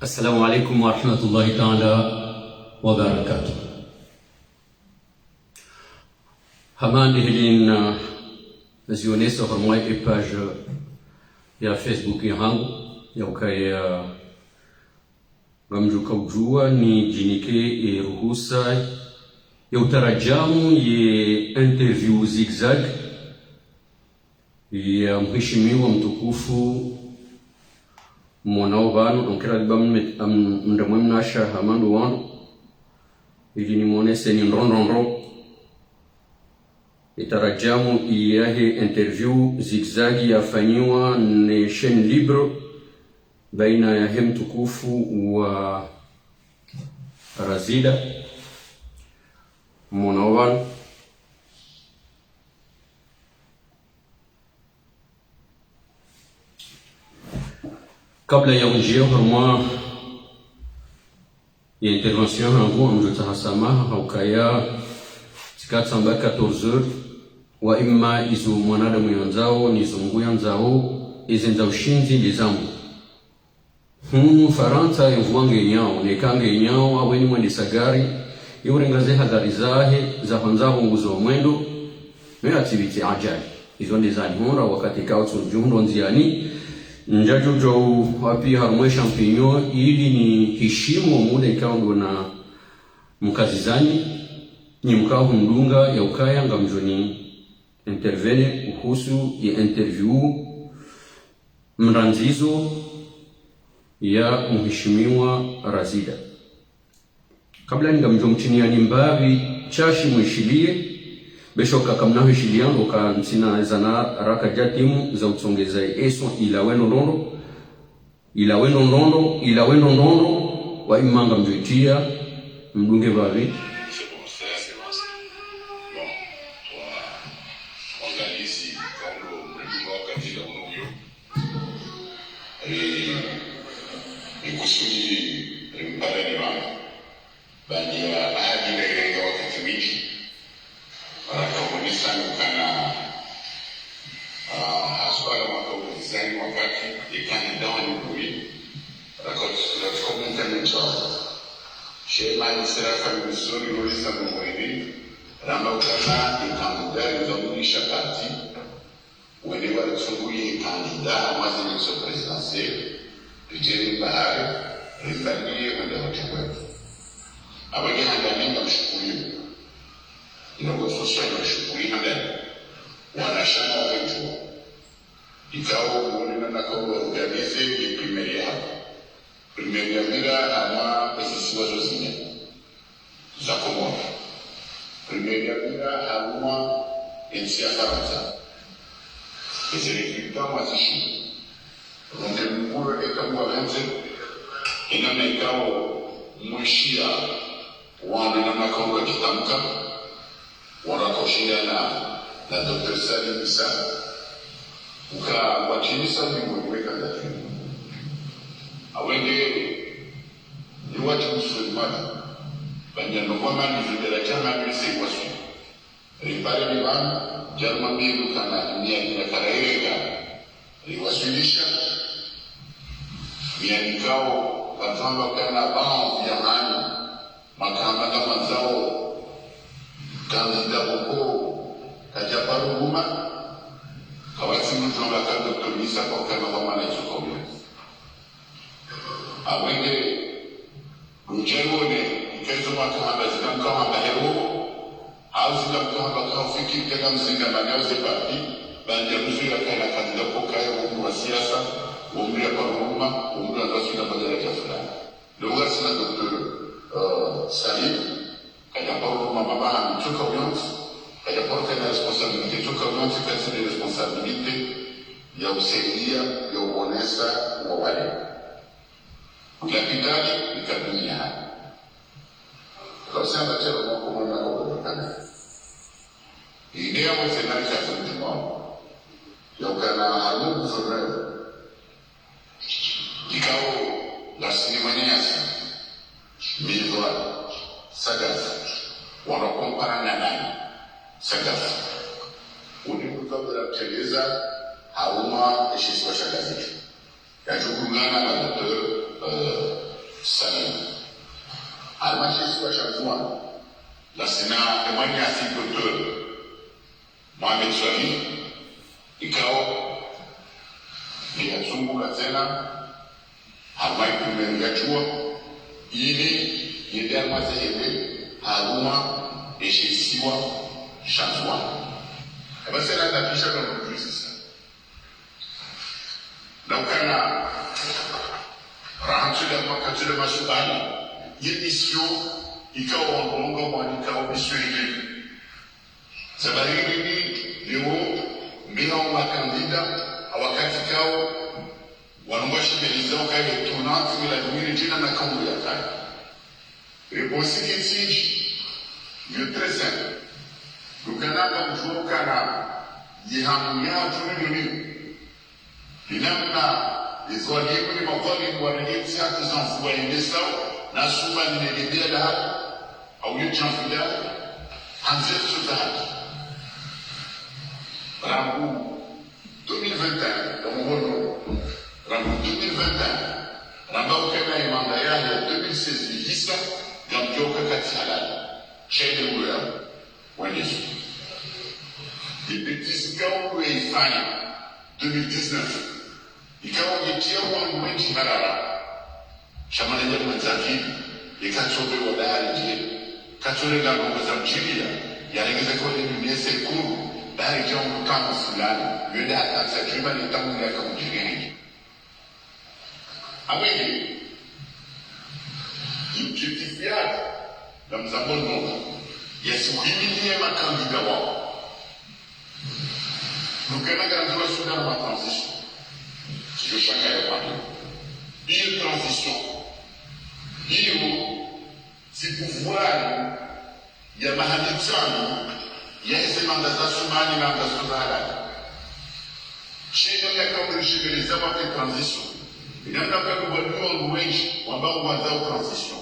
السلام عليكم ورحمة الله تعالى وبركاته. Hamandi hilin zionesa hormai e page ya Facebook yangu ya ukaya gamjuka ujua ni jinike e ruhusa ya utarajamu ye interview zigzag ya mheshimiwa mtukufu mwanao bano onkera mndamwe mnasha hamandu wano ili nimonese ni ndrondondro itarajamu iyahe interview zigzagi yafanyiwa ni chaîne libre baina ya mtukufu wa Razida mwanao bano kabla ya ujio harma ya intervention hangu amjota hasamaha haukaya tikata mbaka 14h wa imma izo mwanadamu yanzao nizungu yanzao izenza ushinzi lizambu Faransa yuvuange nyao nekange nyao aweni mwendesa gari yurengaze hadhari zahe za kwanzao nguzo mwendo na activity ajali izo ndizani hora wakati kao tujundo nziani njaju jo wapi harumwe champignon ili ni heshimu muda ikawa na mkazizani ni mkahu mdunga ya ukaya ngamjoni intervene uhusu ya interview mranzizo ya mheshimiwa Razida. Kabla ngamjo mchini ya nimbavi chashi mwishilie beshoka kamnaho shiliano ka nsina zana raka jatimu za utsongeza eso ila weno ndondo wa imanga mjoitia mdunge bavi Shema Serafa Missouri Rolisa Mwini Ramba Ukana ikandida izamulisha parti wene walifunguye kandida mwazi nixo presidentiel Pijeri Bahari Rimbalie wende watewetu Abage handani mshukuri Inogo foswa mshukuri handani Wanashana wetu Ikao mwone na nakawa organize ni primeri hapa Primeri ya mira ama esisiwa zozine za Komoro. Primeri ya mira haruma ensi ya Faransa. Ese resultat mwazishi. Ronde mkuru eka mwavenze inana ikao mwishia wana na makongo kitamka wanakoshia na Dr. Salim Issa uka wachinisa ni mweweka ndani. Awende ni watu musulmani banyano kwa mani zidela chama misi kwa su ripare ni wana jarma miru kana dunia ina karairega riwasilisha mianikao katamba kana bao ya mani makamba kama zao kandida huko kajaparu huma kawasi mtamba ka Dr. Issa kwa kama kwa mana isokomyo awenge mchengone ikezo makamba zikamkama bahero au zikamkama kwa fikiri kama mzinga manyaze papi banja mzuri kana kandida pokayo wa siasa umri ya paruma umri wa rasmi na badala ya fulani ndio sina Dr. Salim kaya paruma mama mchoka uyonzi kaya porta na responsabilite choka uyonzi kasi de responsabilite ya usaidia ya uonesa wa wale Kapitali ikadunia hapa. Kwa sababu tena mwako mwana kwa kana. Idea mwenye nani cha mtimo. Ya ukana halubu zoreo. Ikao la sinema nyasi. Milwa sagasa. Wanakompara na nani. Sagasa. Ulimuka bila kuteleza hauma eshiswa shagazi. Yachukungana na Dr. Salim. Almajlis wa Shafwan, la Sénat témoigne à ses docteurs, Mohamed Swami, ikao, liyazunguka tena, hamai kumengachua, ili yede almazehebe, Haruma, eshesiwa, Shafwan. Eba sena tapisha kwa mkrisisa. Na ukana, rahamtule mwakatule masubani, yemisyo, ikawa wangonga mwanika obiswele. Sabahiri leo mbina wa makandida wakati kao wanongoshi beliza ukaile tunatu ila dumiri jina na kamu ya kaya. Reponsi kitsinji yu très simple. Lukanaka mfuruka na yihamu ya tunini linamna izwalimu ni mawalimu wanageti hatu zanfuwa imesau na suma ninelebea lahadi au yu chanfida hanzir sudahadi. Rambu 2021, dans mon rôle, Rambu 2021, Ramba Okena et Mandaya 2016, Lisa, Gambioka Katialal, Chez de Mouya, Wanyesu. Des petits Kao et Fani, 2019, Ikao Yetia Wan Wenji Marara, Chamanaya Manzaki, et Katsobe Wadahari, Katsore Gago Zamchilia, Yarigazako de Nese Kuru. Dari jauh kamu fulani, yule atas terima di tamu dia kamu jengeng. Apa ini? Objektifiat dalam zaman moga. Yesus ini dia makan di bawah. Bukan agar dua sudah buat transisi. Je chacun est parti. Une transition. Si pouvoir, il y a Mahamitsan. Yese mandaza sumani na mdazozala. Chino ya kama rishibeliza wake transition. Inamna kwa kubalua mwenji wambao wazao transition.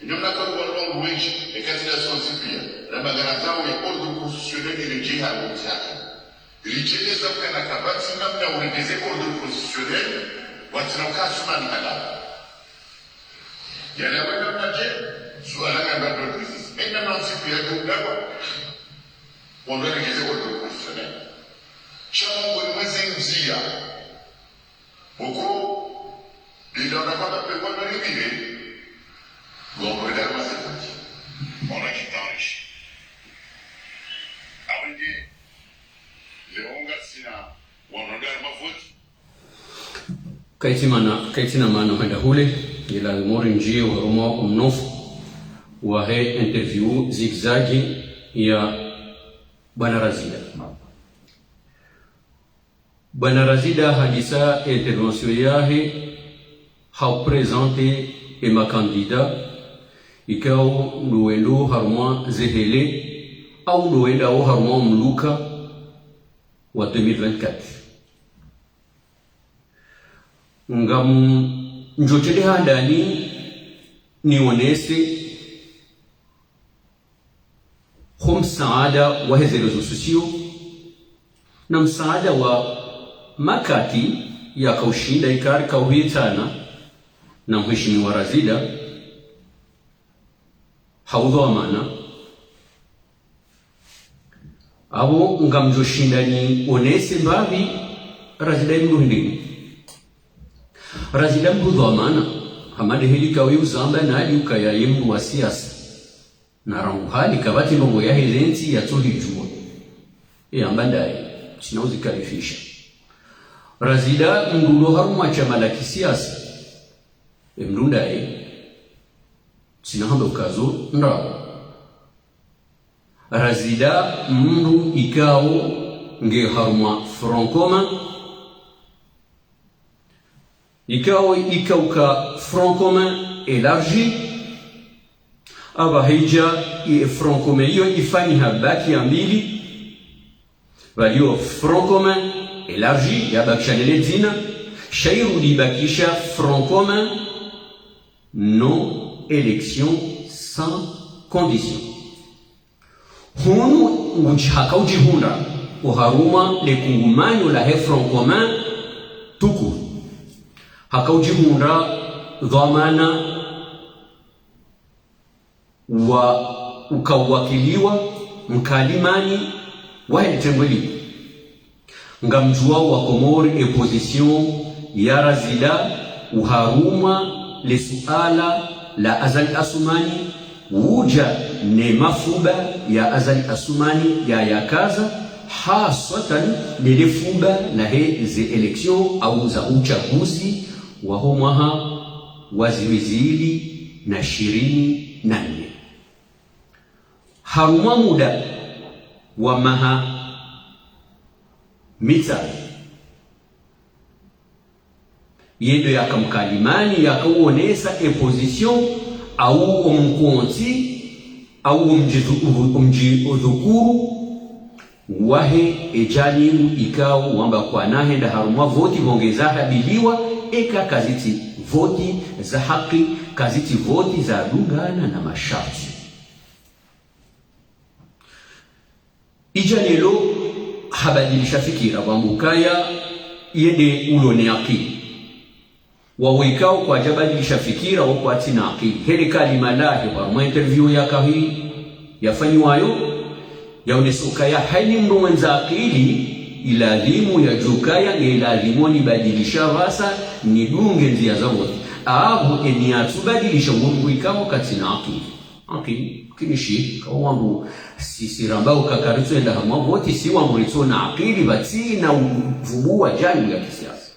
Inamna kwa kubalua mwenji ekati la sonsipia. Na magaratao ya ordre constitutionnel ilijiha mutiaka. Ilijeleza kana kabati namna uregeze ordre constitutionnel watinauka sumani halala. Yana wena mnaje suala ngamba dotrisi. Ena nansipia kugawa on doit regarder votre professionnel. Chaque fois que nous sommes beaucoup, les gens n'ont pas de quoi nous réviser. On regarde ma sécurité. On a quitté en riche. Après, les Hongarsina, on regarde ma faute. Kaitina mana henda hule ila mori njie wa Roma mnofu wa he interview zigzagi ya Bwana Razida. Bwana Razida hadisa intervention yahe haupresente ema kandida ikao nuendo haruma zehele au nuenda au haruma mluka wa 2024. Ngam njochele handani nionese msaada wa hizi rezo sosio na msaada wa makati ya kaushinda ikari kauhitana na mheshimiwa Razida haudho amana abo ngamjoshinda ni onese mbavi Razida mruhindini Razida mrudho amana hamade hili kawe uzamba na hali ukaya yemdu wa siasa na rangu hali kabati mambo ya helenti ya tohijua ambandaye chinauzi kalifisha Razida mrulo haruma chama la kisiasa mrundaye chinahamba ukazo ndao Razida mru ikao nge haruma Francoma ikauka Francoma élargi aba hija Front commun hiyo ifani habaki ya mbili walio Front commun élargi ya bakishanele dina shairu libakisha Front commun non élection sans condition hunu unchaka ujihunda uharuma lekungumanyo la he Front commun tuku hakaujihunda dhamana wa ukawakiliwa mkalimani wahe tembeli ngamjuao wa Komori opposition ya razida uharuma le suala la Azali Assoumani wuja ne mafuba ya Azali Assoumani ya yakaza hasatan le fuba la ze election au za uchaguzi wa homaha waziwizili na 24 haruma muda wa maha mita yendo yakamkalimani yakauonesa opposition au omkonti au umjidhukuru wahe ejanimu ikao wamba kwa nahenda harumwa voti vongeza habiliwa eka kaziti voti za haki kaziti voti za lugana na masharti ijanelo habadilisha fikira wambukaya yende ulone akili wawekao kwa jabadilisha fikira wako atina akili hele kalima lahi wa interview ya kahi yafanywayo yaonesokaya haini mndo mwenza akili ilalimu ya jukaya ilalimu ni badilisha rasa ni dunge nzia za wote abu eni atubadilisha mungu ikao katina akili kinishi kwa wambu sisi rambao kakaritu enda hamwa wote si wambu lito na akili bati na uvubua jani ya kisiasa.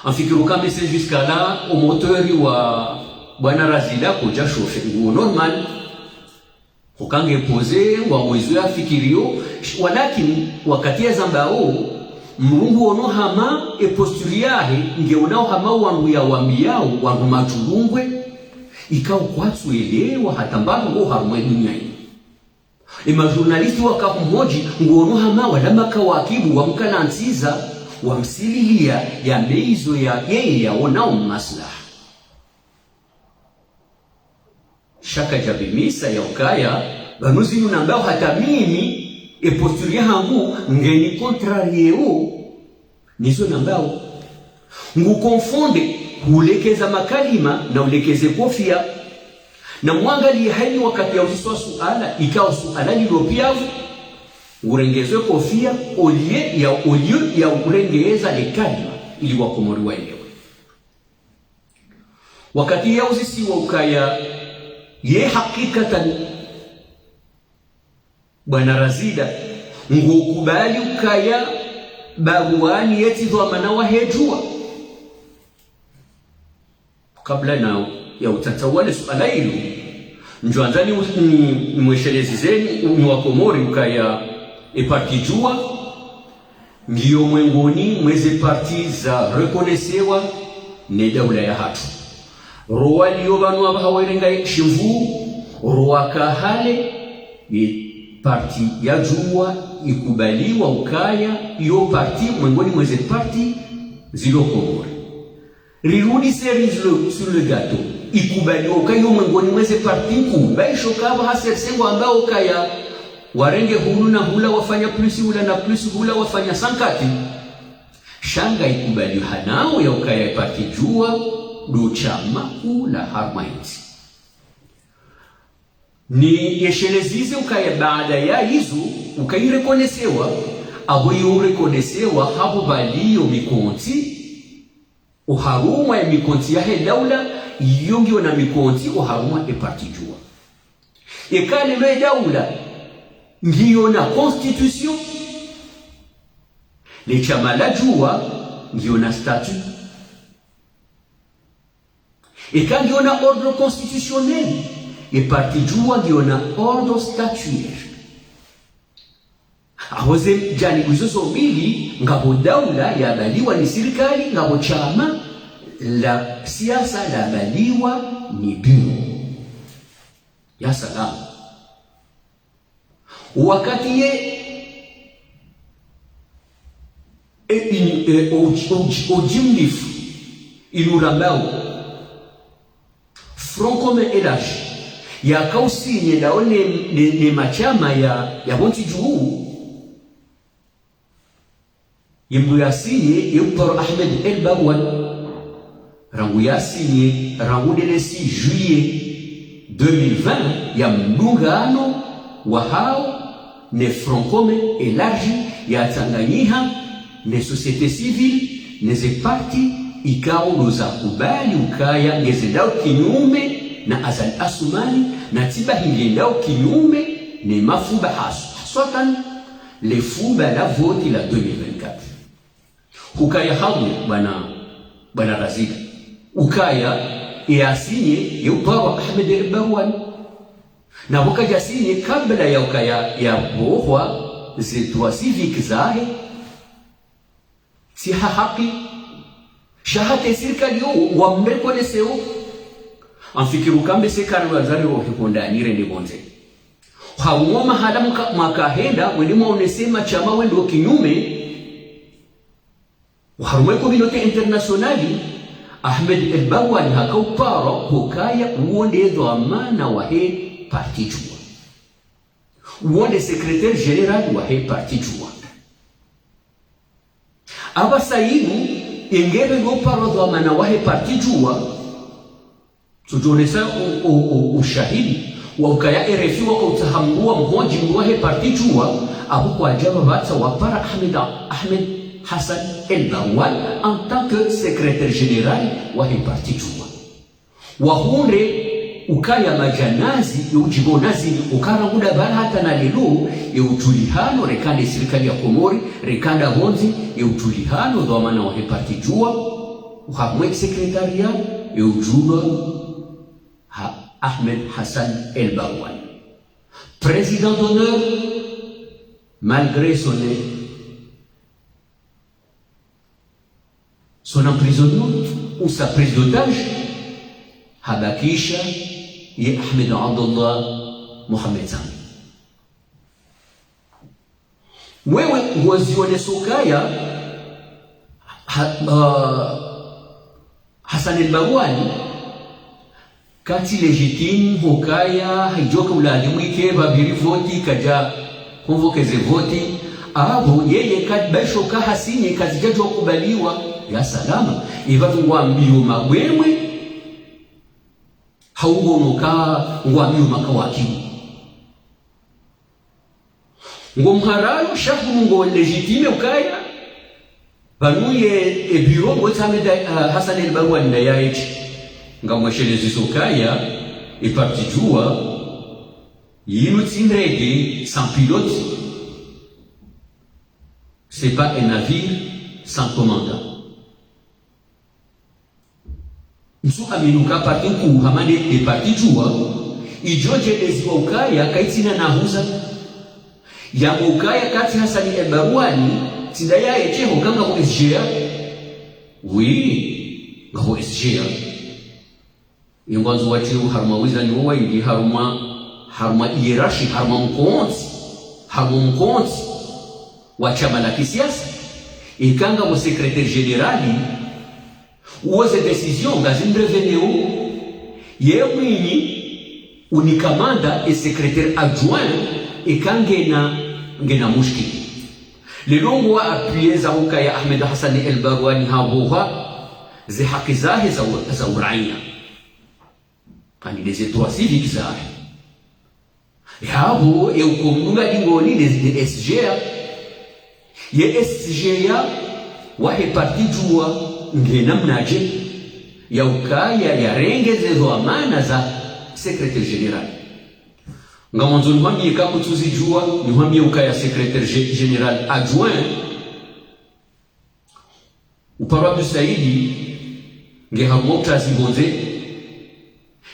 Afikiru kama c'est jusqu'à là au moteur wa bwana Razida koja shofe nguo normal kukange pose wa mwezo ya fikirio walakini wakati ya zambao mrungu ono hama e posturiahe ngeonao hama wangu ya wambiao wangu matulungwe ikao kwatu elewa hatambano ngo harumwe dunia hii journalisti wakakumoji nguono hama wala kawakibu wa mkalantiza wa msililia ya meizo ya yeye yaonao maslaha shaka jabimisa ya ukaya banuzi nambao hata mimi e posturia hangu ngeni contrarieo nizo nambao ngu konfonde hulekeza makalima na ulekeze kofia na mwangali haini wakati ya usiswa suala ikawa suala lilopiavu urengezwe kofia olie ya urengeza le kalima ili wakomori waelewe wakati ya usisi wa ukaya ye hakikatan bwana Razida ngukubali ukaya baguani yeti dhamana wa hejua kabla na ya utatawale suala hilo njoanzani mweshelezi zeni ni wakomori ukaya parti jua ngiyo mwengoni mweze parti za rekonesewa ne daula ya hatu roa liyo banu abahawerenga shivu roa kahale parti ya jua ikubaliwa ukaya iyo parti mwengoni mweze parti zilo komori rirudi seri sur le gâteau ikubaliwa ukaya iyo mwengoni mweze parti mkuu ishokaba hasersengo ambao ukaya warenge hulu na hula wafanya plusi hula na plusi hula wafanya sankati shanga ikubaliwa hanao ya ukaya parti jua duchama ula harmaiti ni yeshelezize ukaya baada ya hizo ukairekonesewa abo yorekonesewa habo baliyo mikonti uharuma ya mikonti ya daula yongio na mikonti uharuma e parti jua ekale lo daula ngiyo na constitution le chama la jua ngiyo na statut eka ngiyo na ordre constitutionnel e parti jua ngiyo na ordre statuaire ahoze jani uzozo mbili ngabo daula ya baliwa ni serikali ngabo chama la siasa la baliwa ni bureau ya salamu wakati ye ojimlifu ilurambao Front Commun Elash ya kausinye daone ne machama ya bonti juu yembu yasinye yemtoro Ahmed El Bawan rangu yasinye rangu delesi juillet 2020 ya mdungano wa hao ne front commun élargi ya Tanganyika ne société civile ne parti ikao doza kubali ukaya ngezendao kinyume na Azali Assoumani na tiba hingendao kinyume ne mafuba haswatan le fuba la vote la 2024 ukaya hawe bana Razika ukaya yasinye yupawa Ahmed El-Barwani na wakaja sinye kabla ya ukaya ya bohwa zitwa civic zahe si haki shahate serikali yo wamreko leseo amfikiru kambe sekari wazari wa hikonda nire ni bonze hawoma hadamu makahenda welimo onesema chama wendo kinyume waharumeko binote internationali Ahmed El-Barwani hakauparo hukaya uonde dhamana wa he parti chua uonde secrétaire général wa he parti chua aba sayimu ingebe uparo dhamana wa he parti chua tujonesa ushahidi wa ukaya RFI wako utahambua mhoji wa he parti chua abu kwa jaba bata wapara Ahmed Hassan El-Barwani en tant que secrétaire général wa parti chua wahunde ukaya majanazi ujibonazi ukara muda bala hata na lelo utulihano rekande serikali ya Komori rekanda honzi utulihano dhamana wa parti chua uhamwe secrétariat ujuba Ahmed Hassan El-Barwani président d'honneur malgré son emprisonnement ou sa prise d'otage habakisha ya Ahmed Abdullah Mohamed Sami wewe wazione sokaya Hassan El-Barwani kati legitime hokaya haijoka ulalimu ikeba biri voti kaja konvokeze voti abo yeye kadbasho kahasinye kazijajo kubaliwa ya salama ibatu ngwambio mabwemwe haugonoka ngwambio makawaki ngomharayo shafu ngo legitime ukaya banuye bureau ngotameda Hassan El-Barwani ndayaje ngamweshelezi sokaya parti jua yinu tindrege sans pilote c'est pas un navire sans commandant nsu aminuka parti ku hamane de parti jua ijoje dezi ukaya kaitina nahuza ya ukaya kati Hassan El-Barwani tindaya yeche hokanga ko SGA oui ngabo SGA ingwanzo wachiru haruma wizani wowa ili haruma hierarchy haruma mkonzi wa chama la kisiasa ikanga mo secrétaire générali uoze décision ngazimreveneo yewinyi unikamanda et secrétaire adjoint ngena mushkili lelongo wa appuyer za ukaya Ahmed Hassan El-Barwani haboha zi haki zahe za uraia kani les droits civiques zahe yabo eukomnunga dingoni les SGA ye SGA wahe parti jua ngena mnaje ya ukaya ya rengeze dhamana za secrétaire général ngamonzo niwambie kama tuzijua niwambie ukaya secrétaire général adjoint uparabu Saidi ngehamwa utazibonze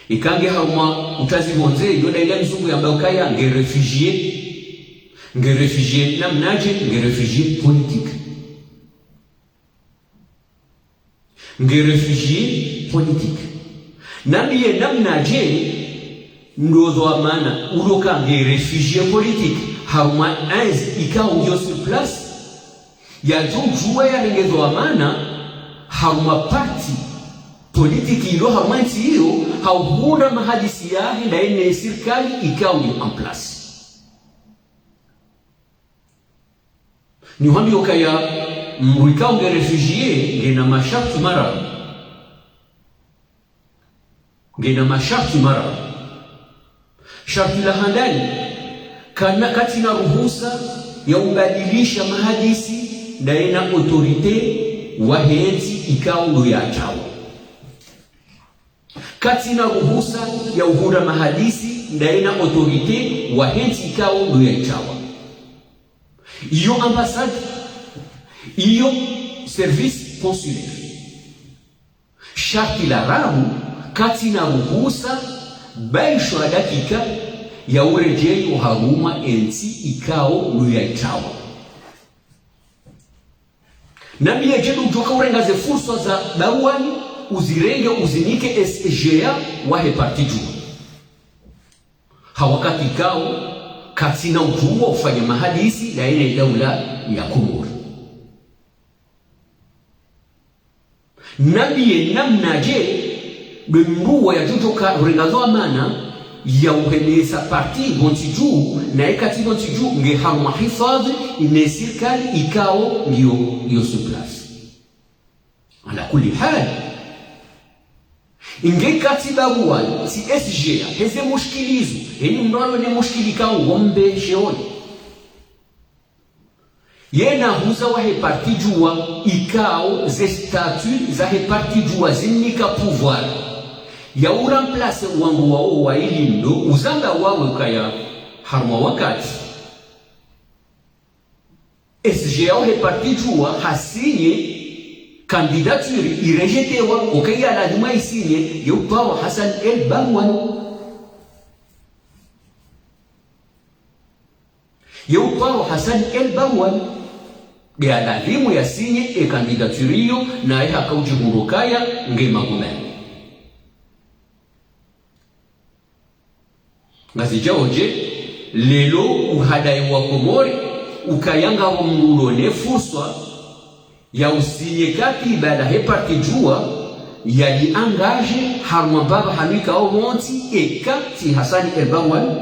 ikange hamwa utazibonze yona ile mzungu ya ukaya nge namnaje politique politique nabiye namnaje ndozo amana uloka réfugié politique haruma ikao yo sur place ya jujua ya ngezo amana haruma parti politique ilo haruma tiyo haubunda mahadisi yahe na ene serikali ikao yo en place ni wambi okaya mwikao réfugié ngena masharti mara Sharti la handani kana katina ruhusa ya ubadilisha mahadisi ndaina autorite wa henzi ikao ndo ya chawa. Katina ruhusa ya uhura mahadisi ndaina autorite wa henzi ikao ndo ya chawa. Iyo ambassade, iyo service consulaire. Sharti la rabu katina ruhusa baisho dakika ya urejei uharuma enzi ikao luyaitawa. Nabi ya jedu ujoka urengaze fursa za daruani uzirenge uzinike SGA wahe parti jua. Hawakati ikao katina ujuwa ufanya mahadisi na ene daula ya Komori. Nabi ya namnaje Bemruwa ya jutoka urengazo amana ya uhenesa parti bontiju na ekati bontiju nge haruma hifadhi ine sirkali ikao ndiyo suplasi. Ala kuli hali inge katiba uwani si SGA heze mushkilizu heni mralo ne mushkilika ngombe sheoni yena huza wa heparti juwa ikao ze statut za heparti juwa zinika pouvoir ya uramplace wangu wao wa ilindo uzanga wawe ukaya harma wakati SGA heparti juwa hasinye kandidature irejetewa ukaya lazima isinye yaupawa Hassan El Banwan yaupawa Hassan El Banwan ya lazima yasinye kandidaturio na ya kaujihurukaya ngema gumeni. Ngazijaoje lelo uhadai wa Komori ukayanga wa mrulo ne fursa ya usinye katiba la heparti jua yali angaje harma baba hanika au monti ekati Hassan El Banwan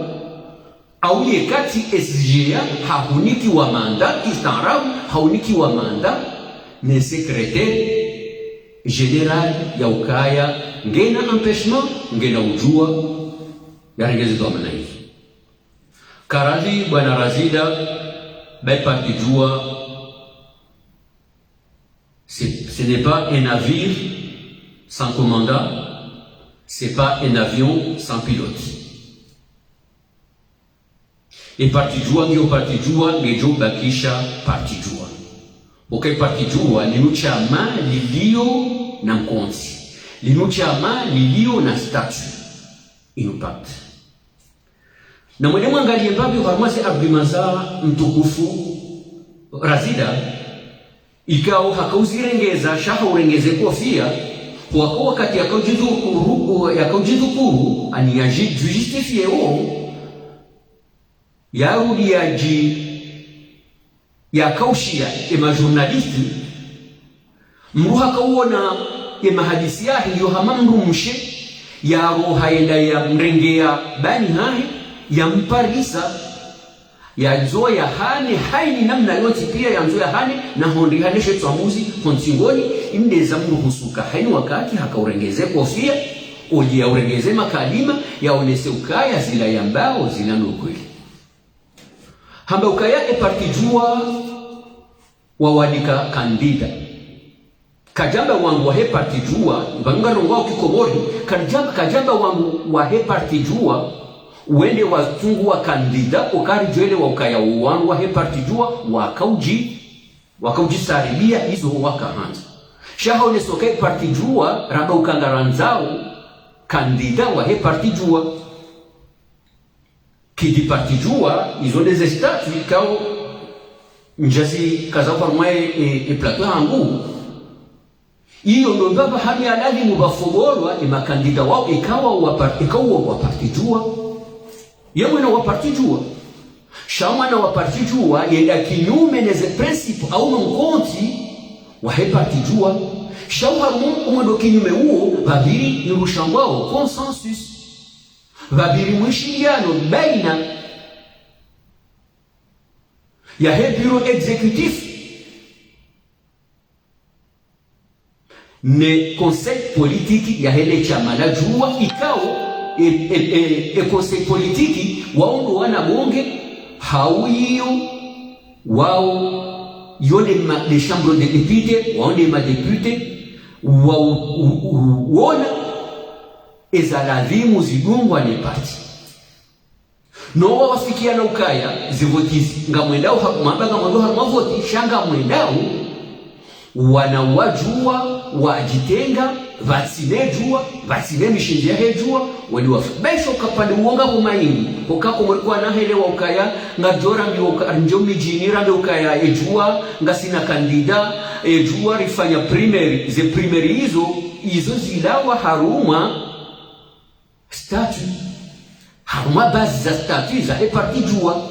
au yekati SGA hauniki wa manda kistaarabu hauniki wa manda ne secrétaire général ya ukaya ngena empêchement ngena ujua yarengezi do amana hizo. Karadhi bwana Razida bai parti jua ce n'est pas un navire sans commandant, c'est pas un avion sans pilote. Et parti jua ndio parti jua ngejo bakisha parti jua. Okay, parti jua ni chama lilio na mkonzi. Lino chama lilio na statut impact. Na mwenye mwangalie mbavyo farmasi Abdulmazar mtukufu Razida ikao hakauzirengeza shaha urengeze kofia kwa wakati yakaujitukuru aniyaji justifie o yarudi yaji yakaushia ema journalisti mruha kauona ema hadisi yahi yo hamamru mshe ya roha yenda ya mrengea bani hahi ya mparisa ya zoya hane haini namna yote pia ya zoya hane na hondi hane shetu amuzi kontingoni imdeza mruhusuka haini wakati hakaurengeze kofia oji ya urengeze makalima ya onese ukaya zila ya mbao zila nukweli hamba ukaya parti jua wawadika kandida kajamba wangu wa parti jua mbangaro wao kikomori kajamba wangu wa parti jua uende watungu wa kandida ukari jwele wa ukaya wangu wa parti jua wakauji saribia hizo wakahanza shaha unesoke parti jua raba ukangaranzao kandida wa parti jua kidi parti jua izo des statu kao njasi kaza kwa mwae plateau hangu iyo ndo baba hali alali mubafogolwa makandida wao ikawa wa parti jua yewe na wa parti jua shama na wa parti jua yenda kinyume na ze principe au mkonti wa parti jua shawa mungu ndo kinyume huo babiri ni rushangwao consensus babiri mwishiliano baina ya bureau exécutif ne conseil politique ya hele chama la jua ikao conseil politique waondo wana bunge hauyo wao yone les chambres de députés waonde ma député wona ezalazimu zigungwa ni parti no wafikia na ukaya zivotizi ngamwendao mabanga mwendo harmavoti shanga mwendao wanawajua wajitenga vasinejua vasine mishinjia hejua wali wafabesho kapande uonga mumaini kokako mlikuwa na hele wa ukaya ngajora ndio mijini rande ukaya ejua ngasina kandida ejua rifanya primary ze primary hizo zilawa haruma statut haruma base za statut za parti jua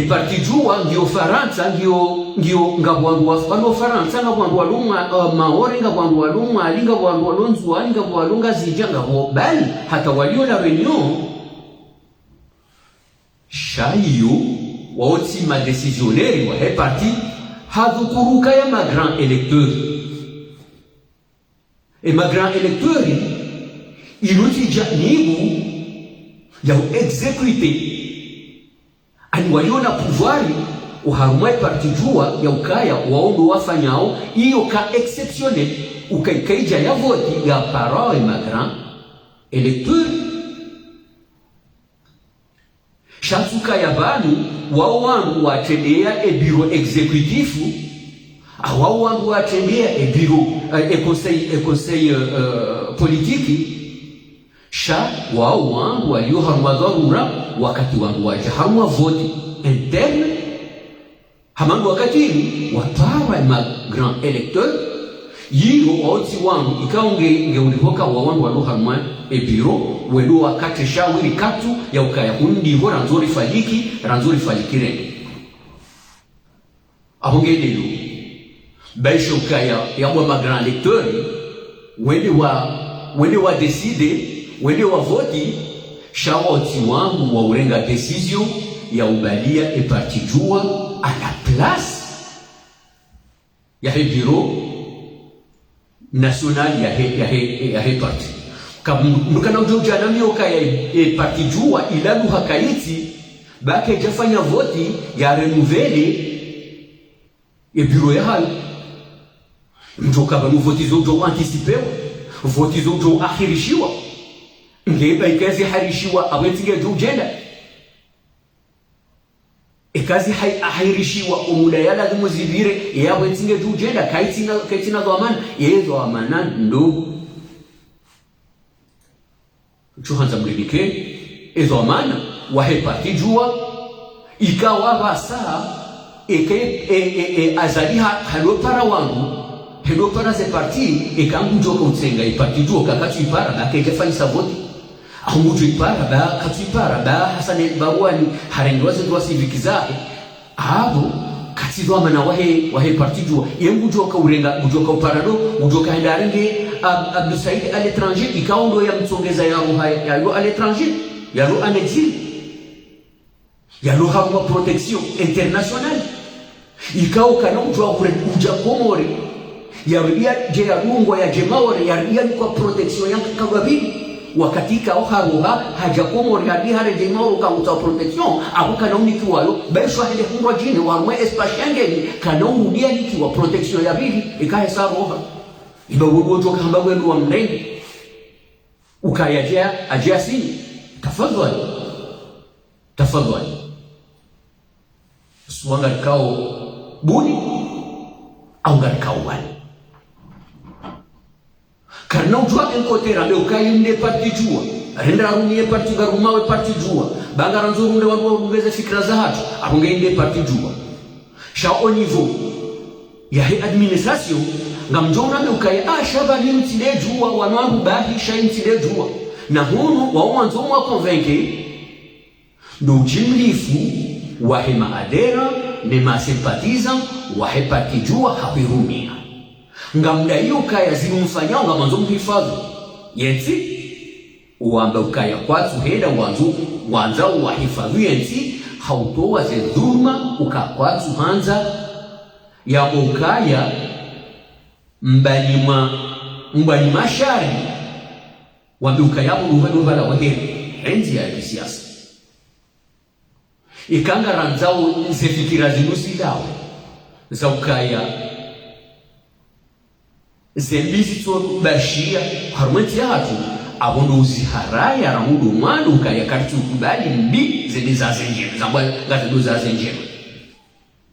parti jua ndio Faransa ndio ngabwandu wa Faransa ngabwandu walunga maore ngabwandu walunga alinga bwandu walonzu alinga bwalunga zijanga bali hata walio la réunion shayo waoti ma décisionnaire wa parti hadukuruka ya ma grand électeur et ma grand électeur inuti janibu ya exécuter ani waliona pouvoiri uharumai parti jua ya ukaya waondo wafanyao iyo ka exceptionnel ukaikaija ya voti ya parole ma grand électeur shansuka ya bani wao wangu watendea e bureau exécutif wao wangu watendea e bureau conseil politique sha wao wangu walio harumadharura wakati wangu waje haruma vote interne hamangu wakati watara ma grand électeur yiyo oti wangu ikaonge ngeulihoka wa wangu walo haruma e bureau wendo wakati shawiri katu ya ukaya kundi ho ranzori faliki rende ahonge delo baisho ukaya ya wa grand électeur wende wa décider wende wa voti shawoti wangu wa urenga decision ya ubalia e parti jua à la place ya he bureau national ya he parti mukana ujoja na mioka ya e parti jua ilalu hakaiti bake jafanya voti ya renouveler e bureau ya hayo mtoka banu voti zojo anticiper voti zojo akhirishiwa ngeba ikazi harishiwa awetige jujenda ikazi harishiwa umula ya lazima zibire ya awetige jujenda kaitina dhamana yezo amana ndo chuhanza mlibike ezo amana wahe parti jua ikawa basa azaliha halo para wangu helo para ze parti ikangu joka utsenga iparti jua kakati para bakekefanya savoti amuju ipara ba katipara ba hasane bawani harengwaze ndo civic zahe abo katizwa mana wahe parti jua yengu joka urenga ujoka uparado ujoka hendarenge Abdou Saïd à l'étranger ikaondo ya mtsongeza ya roha ya lo à l'étranger ya lo en exil ya lo hawa protection internationale ikao kana ujwa kuja komori ya ria je ya lungwa ya jemaori ya ria kwa protection ya kagabili wakati ka oharuha haja komori hadi hare jemaori ka uta protection abuka na unikiwayo besho hele hungwa jini wa mwe espashangeni kana unia nikiwa protection ya bili ikahesabu iba wogo kamba wenu wa mnene ukayajea ajasi tafadhali suanga kao buni au ngarikao wani karna ujwa enkotera leo kayinde parti jua renda rumie parti garumawe parti jua bangara nzurunde wandu ungeze fikra za hatu akungeinde parti jua sha au niveau ya he administration ngamjona ukaya shabali mtilejua wanwangu bahi shaintilejua na hunu wa mwanzo mwa convaincre ndo jimlifu wa he maadera ne masympathisant wa he parti jua hapirumia ngamdai ukaya zimumfanya ngamanzo mhifadhi yeti uamba ukaya kwatu heda wanza wa hifadhi yeti hautoa ze dhulma ukakwatu hanza ya ukaya mbalima mbali mashari wabiuka yabo nuva la waheri enzi ya kisiasa ikanga ranzao zefikira zinusi dawe za ukaya zembizi to bashia harumenti yatu abondo uziharaya ramudu mwandu ukaya karitu kubali mbi zede za zenjere zambwa ngati do za zenjere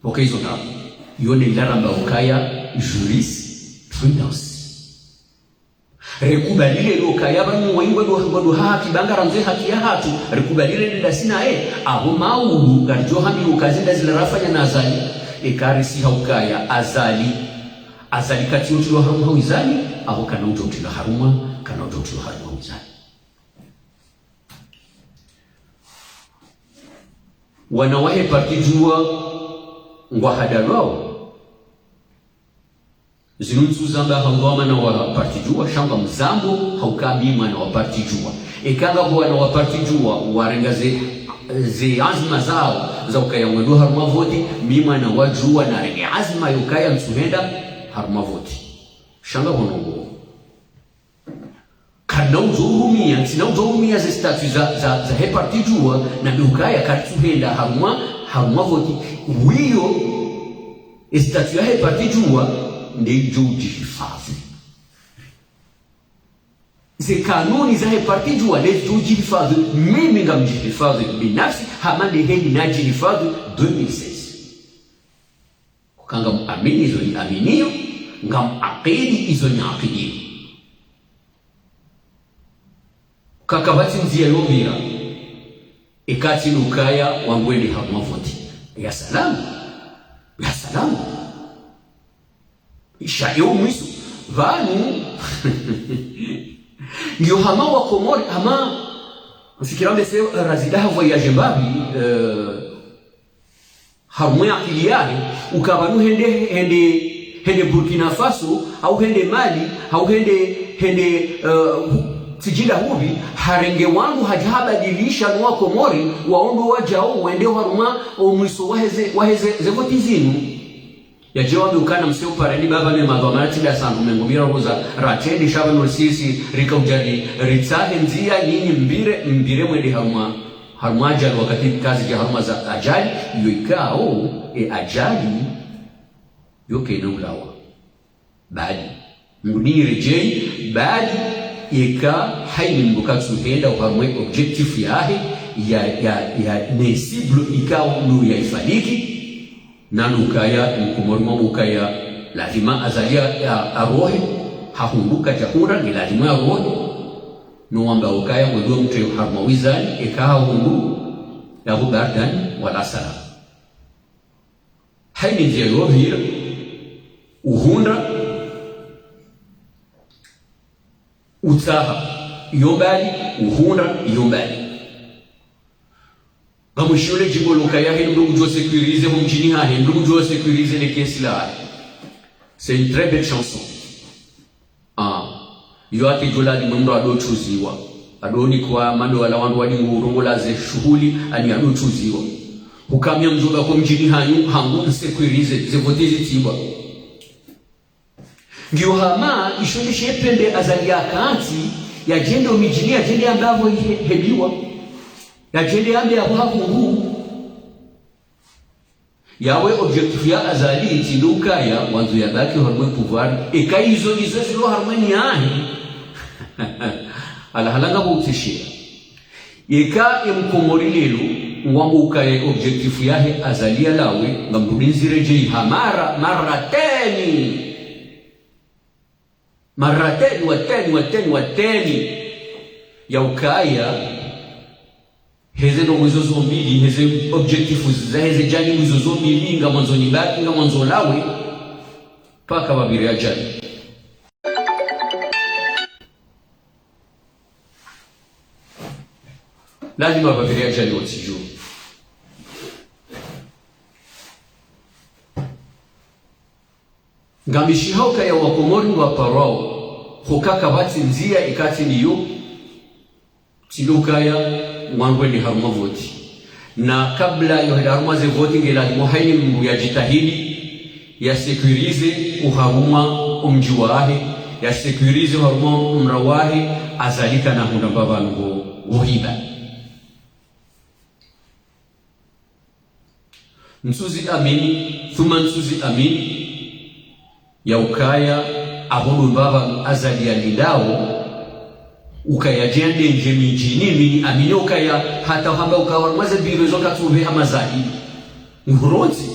okeizo na yone ilaramba ukaya jurisprudence rekubalile lokaya banu waingwe do haki bangara mzee haki ya hatu rekubalile nda sina abo maulu garjo hambi ukazinda zilarafanya na azali ekarisi haukaya azali kati yote haruma hawizali abo kana utotila haruma kana utotila haruma hawizali wanawahe partijua ngwa hadalwao zinunzu zamba hangoma na wa partijua shamba mzambo haukami mwana wa partijua ekanga bwana wa partijua warengaze ze azma zao za ukaya mwendo haruma voti mima na wajua na renge azma yukaya msuhenda haruma voti shanga bonongo kana uzurumia ze statu za he partijua na yukaya katsuhenda haruma voti wiyo statu ya he partijua ndiyo jihifadhi ze kanuni za he partijua ndiyo jihifadhi mimi nga mjihifadhi binafsi hamande hedi na jihifadhi 2016 kanga muamini izo ni aminio nga muakidi izo ni akidio kakabati nzia yovira ikati nukaya wangweli hamavoti ya salamu ishayo mwisu vanu ngiyo hama wa Komori hama msikirambe se razidaha voyage mbabi harumwe akili yake ukabanu hende Burkina Faso au hende Mali au hende sijida hubi harenge wangu hajabadilisha nwa Komori waondo wajao wende haruma omwiso waheze zevoti zinu ya jawabi ukana mseo pareni baba me madhamati da sangu mengumira roza ratedi shabano sisi rika ujali ritsahe nzia nyinyi mbire mwende haruma ajali wakati kazi ya haruma za ajali yuikao ajali yoke na ulawa baadi mbuni rejei baadi ika haini mbukatsu henda uharumwe objectif yahe ya nesiblo ika ulu ya ifaliki nanu ukaya mkumorima ukaya lazima azalia arohe hahunduka chakura ni lazima arohe nuwamba ukaya mwedua mtu haruma wizani ikaha hundu lahu bardan wala salam haini njia yovira uhunda utaha yombali uhunda yombali gamushule jiboluka yahe ndugu jo sécuriser mjini hahe ndugu jo sécuriser les caisses là. C'est une très belle chanson. Yo ate jola di mndo ado chuziwa adoni kwa mando wala wandu wadi ngurongola ze shughuli ani ado chuziwa ukamya mzoga kwa mjini hangu sécuriser ze votezi tiba ngiyo hama ishondishe pende azali akati ya jende omijini ya jende ambavo hebiwa ya jende ambe ya hakungu yawe objectif ya azali itiluka ya wanzu ya baki harumwe pouvoir eka izo zilo harumweni yahe alahalanga buutishia eka mkomori lelu ngwambuka ya objectif yahe azali ya lawe ngambulinzi rejei hamara marateni ya ukaya heze no mwizozo mbili heze objectifu za heze jani mwizozo mbili nga mwanzo nibaki nga mwanzo lawe paka babiri ya jani lazima babiri ya jani watijuu ngamishi hauka ya wakomori wa parao hukaka bati nzia ikati niyo tilukaya mwangwe ni haruma voti na kabla yo haruma ze voti ngela muhaini mbu ya jitahidi ya sekurize uharuma umji wahe ya securize harmo mrawahi azalika na hunda babango wohiba nsuzi amini thuma nsuzi amini ya ukaya abono baba azali ya lidao ukaya jende njemi njinimi amini ukaya hata hamba ukawa maze birezo katube hamazali nguronzi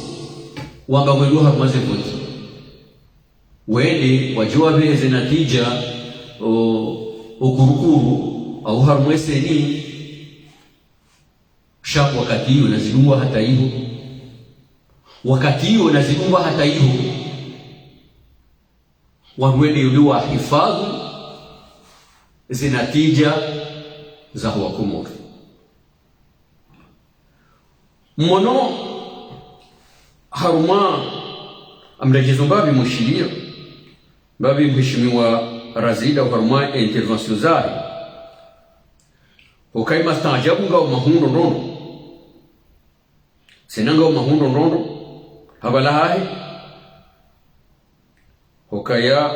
wamba weru hamaze voti wende wajua beze natija okurukuru au harmwese ni shabu wakati hiyo nazilungwa hata hiyo wakati hiyo nazilungwa hata hiyo wawende uliwa hifadhi zinatija za huwakumuri mwono haruma amrejezo mbabi mwishiria mbabi mheshimiwa Razida haruma intervention zahi ukaima staajabu ngao mahundo ndono sinanga mahundo ndono habala hahi ukaya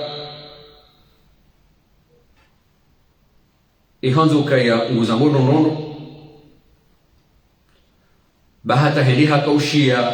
ihanzo ukaya nguzangono ndono bahata heli hakaushia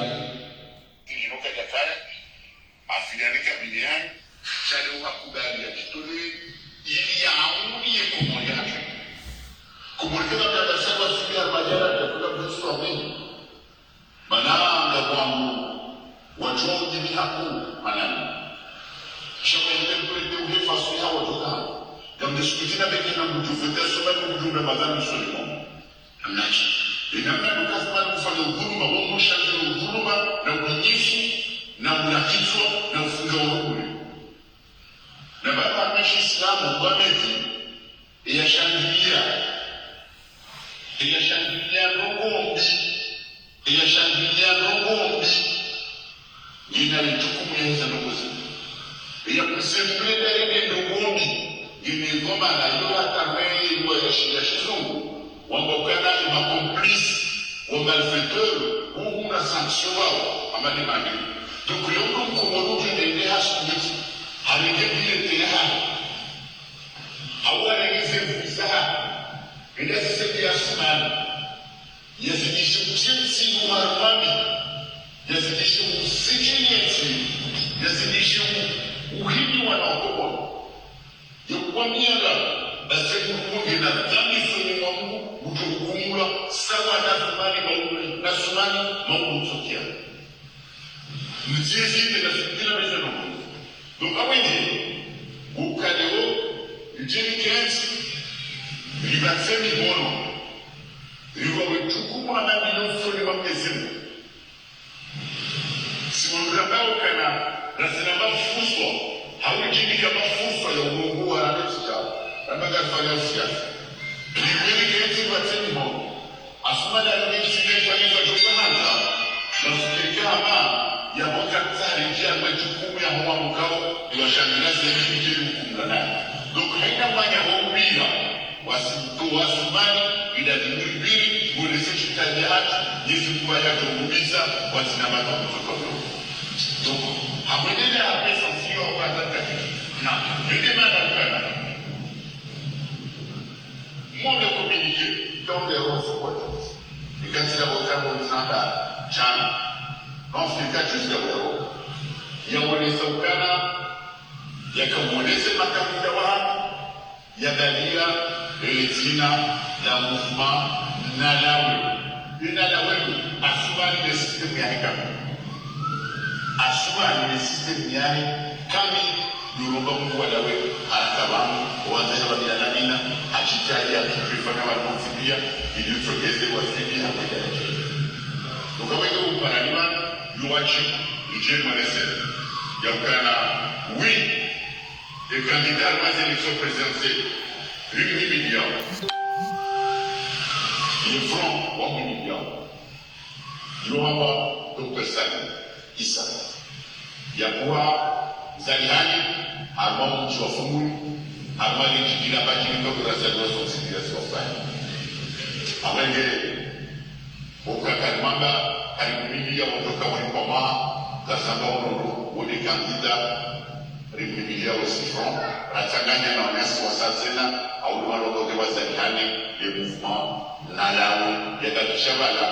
riprivilegia au citron ratanganya na wanasi wa sazena au walokoke wa zalihane le mouvement na lawe yakakishabala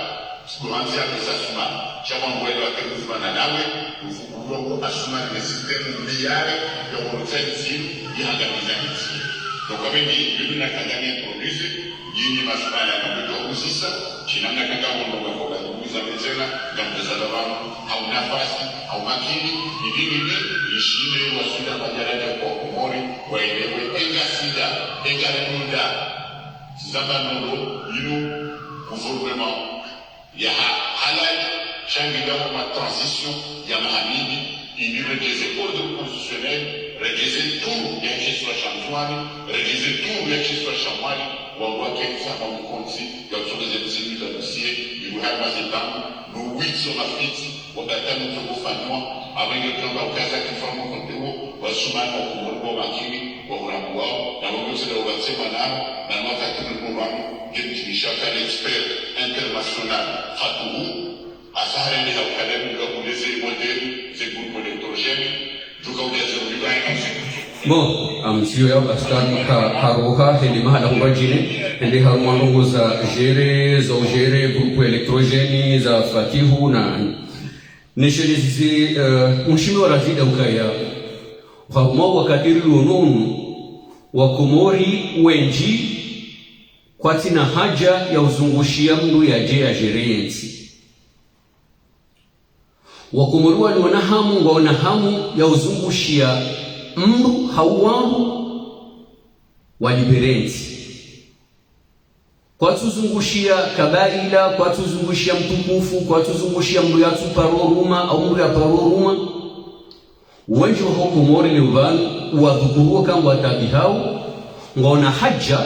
kuanzia kusasuma chama mwele wa kuzima na lawe ufukurongo asuma ni sistemu mbiare ya urutenti ya ganizaniti donc avec une na kanganya produce yini masumala na kutokusisa chinamna kanga mondo kwa kwa kuuza mezena ngambe za dawamu au nafasi au makini nini ishine wasida majaraja kwa kumori waelewe enga sida enga remunda zamba nondo yinu gouvernement ya halal changi dawa ma transition ya mahamidi ili rejeze ordre constitutionnel rejeze tout ya kiswa shamwani rejeze tout ya kiswa shamwani wa kensa kwa mkonzi ya kutoka zile za dossier yuhama mazetangu no witso mafiti wakati mtokufanywa abenge kamba ukaza kifamu konteo wasumana wa kumurbo makini wa uramu wao na wangose da wasema nao na wakati mtokufanywa kimishaka expert international fatuhu asahare ni hakademu ndio kuleze modeli ze grupo electrogène tukaongeza ulibaya bon amsio ya bastani haroha heli mahala mbajine ndi harumwanongo za gere grupo elektrogeni za fatihu na nishelizi mshimi wa razida ukaya harumwa wakatiri lununu wa Komori wenji kwa tina haja ya uzungushia mdu ya gerensi Wakomori waliona hamu ya uzungushia mru hauwangu waliberenzi kwa tuzungushia kabaila, kwa tuzungushia mtukufu, kwa tuzungushia mru ya tuparoruma au mru ya paroruma wenji wa Komori lewanu wadhukuruwa kama watabi hao ngaona haja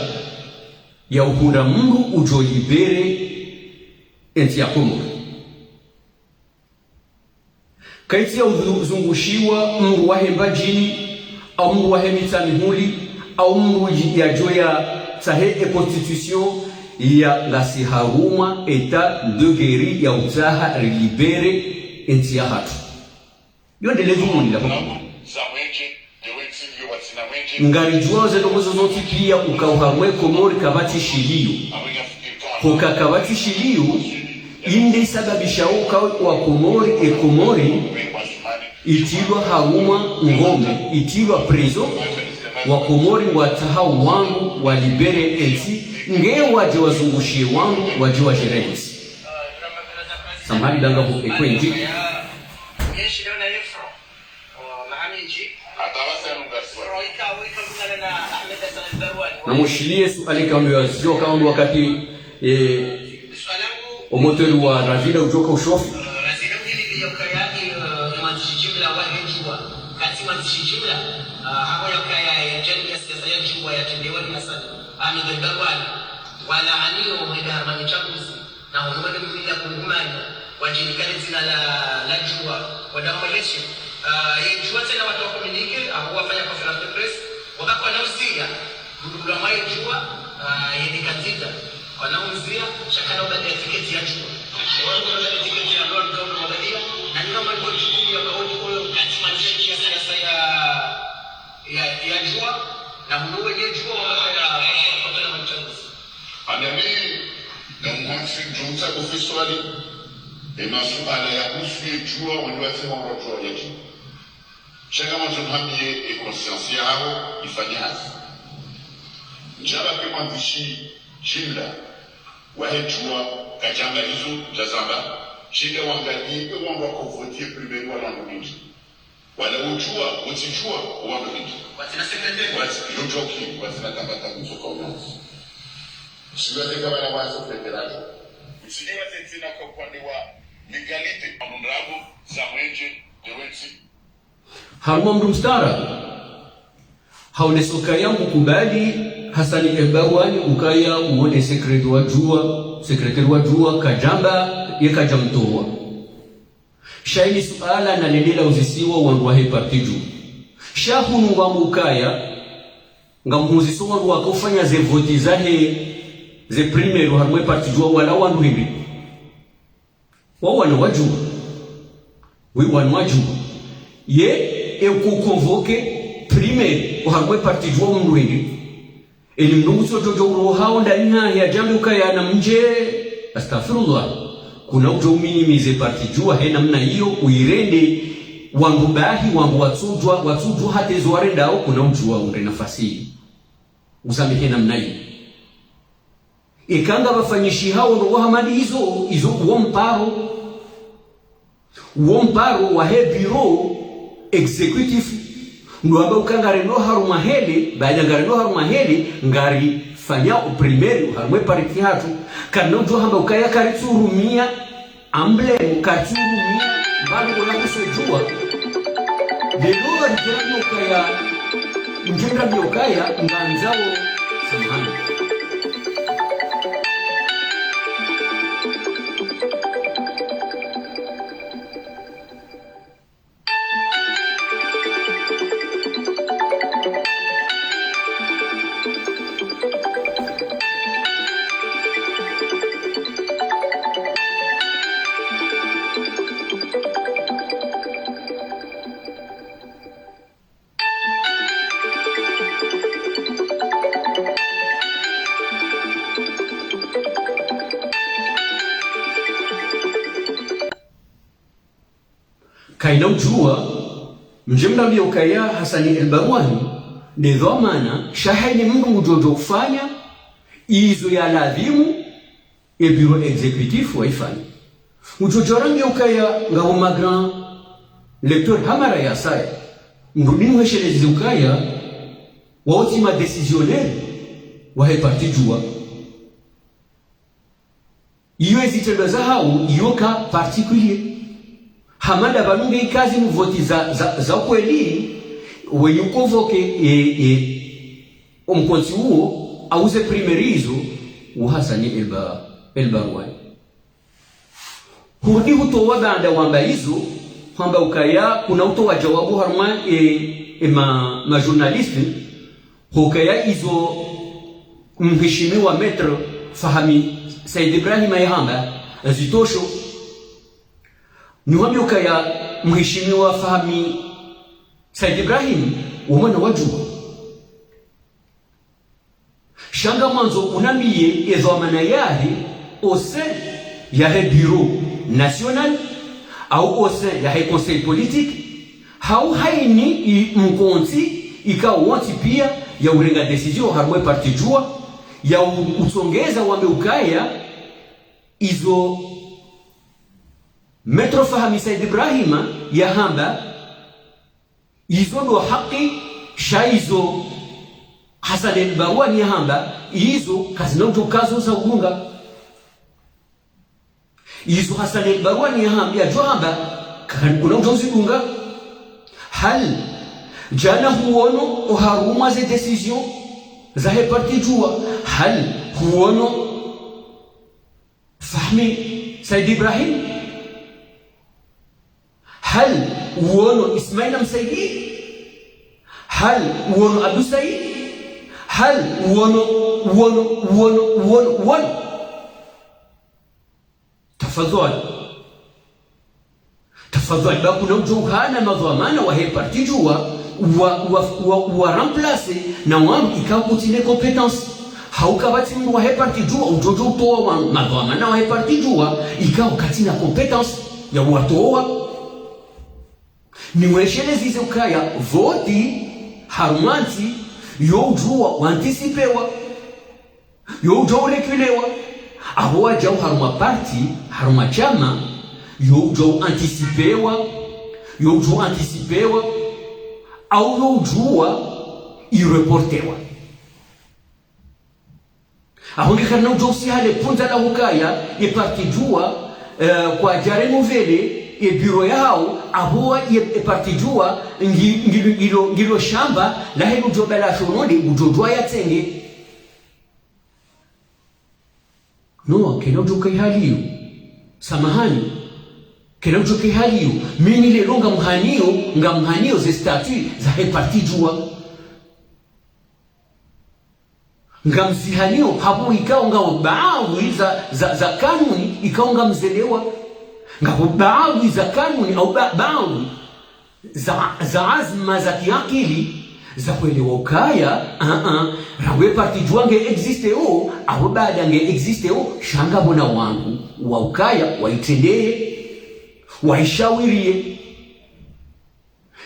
ya uhunda mru ujolibere enti ya Komori kaiti ya uzungushiwa mru wahe mbajini au mru wahe mitamihuli au mru ya joya tahe e constitution ya la siharuma eta de guerri ya utaha libere enti ya hatu yonde lezumuni la ngarijua zedogozo zoti pia ukauhamwe Komori kabati shiliyo koka kabati shiliyo inde sababisha wa Komori Komori itilwa haruma ngome itilwa preso wa Komori wataha wangu walibere enti nge waje wazungushie wangu waje wa jerensi samari danga bu ekwenji na mushilie suali kando ya zio kando wakati omotori wa Razida ujoka ushofi Razida ujili yokayaki imanishijimla wahejua kati manishijimla hawa yokaya jeni ya siasa ya jua ya tendewa ni asali amegagawani wala anio mweda harmani chakuzi na honumani mwida kungumani wajinikani zina la jua wadamweleshi yejua tena watu wakomunike abu wafanya conference de presse wakako wanauzia mdudula mwae jua yedikazita wanauzia shakana ubadili tiketi ya jua wanauzia tiketi ya dola mkaunu mwadania na niloma niko chukumi ya kaoni kuyo katima nchini ya siasa ya jua na mnuwe nye jua wakapela manchanguzi anami na mwansi jumta kufiswali masuala ya kuhusu jua waliwasema wajua ya jua changamoto hamie e conscience yao ifanye hasi njaba kwa mwandishi jimla wahejua kajamba hizo jazamba shida wangalie wanga kuvotie primero wala ndingi wala ujua utijua wanga ndingi watina sekretari yojoki watina tabata mzoka unazi usiweze kama na wazo federali usiwe tena kwa upande wa legalite amundrabu za mwenje dewezi haruma mdu mstara haonesoka yangu kubali Hasani Ebawani ukaya uone sekretari wa jua kajamba yekaja mtoa shaini suala na ledela uzisiwa wanduwa he partiju shahunu wa mukaya ngamuhuziso wandu wakufanya ze voti zahe ze primero harumwe partiju wala wandu hibi wawana wajua ye convoqué primaire uharwe parti jua mndwende ili mndungu sojojo urohao ndani ya jambo ukaya na mje astaghfirullah kuna ujo minimize parti jua hena mna hiyo uirende wangu bahi wangu watsujwa hata zoare dao kuna ujua unde nafasi usamehe namna hiyo ikanga bafanyishi hao ndo wahamadi hizo uo mparo wa he bureau executive ndo amba ukanga reno haruma hele baada ngareno haruma hele ngari fanya primaire harumwe parti hatu kana ndo hamba ukaya kariturumia amble ukaturumia bali kuna kusojua lelo njenda ukaya nganzao samahani kaina ujua mjemla ukaya Hasani al-Barwani ni dhamana shahidi mndu ujojo kufanya izo ya ladhimu e bureau executif waifanya ujojo rangi ukaya ngabo magran lecteur hamara ya saya ngudini weshelezi ukaya waotima décisionnaire wa parti jua iyo ezitendo za hao iyo ka particulier hamada banunge ikazi mvoti za kweli wenye convoke omkonti huo auze primerizo wa Hasani al-Barwani hudi hutowa banda wamba hizo kwamba ukaya kuna utowa jawabu harma ma journaliste hukaya hizo mheshimiwa Maître Fahmi Said Ibrahim Ayhamba zitosho niwambia ukaya mheshimiwa Fahmi Said Ibrahim umwana wajua shanga mwanzo unamie edhamana yahe ose yahe bureau national au ose yahe conseil politique hau haini mkonti ikawonti pia ya urenga decision harwe parti jua ya usongeza wame ukaya izo Maître Fahmi Said Ibrahim ya hamba izo ndo haki shaizo Hasani al-Barwani ya hamba izo kazina ujokazo za ugunga izo Hasani al-Barwani ya hamba ya johamba kuna ujozi ugunga hal jana huono uharuma ze decision za he parti jua hal huono Fahmi Said Ibrahim هل وونو إسماعيل مسيدي هل وونو أبو سعيد هل وونو تفضل باكو نوجو هانا مضامانا وهي بارتي جوا ورمبلاسي نوام إكاو كوتيني كومبيتانس هاو كاباتي مو وهي بارتي جوا وجوجو توا مضامانا وهي بارتي جوا إكاو كاتينا كومبيتانس يا واتوا niweshelezi hizo kaya voti harumanti yojua wantisipewa yojua ulekulewa aho wajau haruma parti haruma chama yojua antisipewa au yojua ireportewa aho ngekana ujua usihale punta la hukaya parti jua kwa jare novele e bureau yao aboa e parti jua ngilo shamba la helu jobela shonondi ujojwa ya tenge no kena ujokai haliyo samahani kena ujokai haliyo mimi lelo ngamhanio ze statut za he parti jua ngamzihanio hapo ikao ngao baadhi za kanuni ikao ngamzelewa ngabo baadhi za kanuni au baadhi za azma za kiakili za kuelewa ukaya rawe parti jua nge existe o au baada nge existe o shanga bona wangu wa ukaya waitendee waishawirie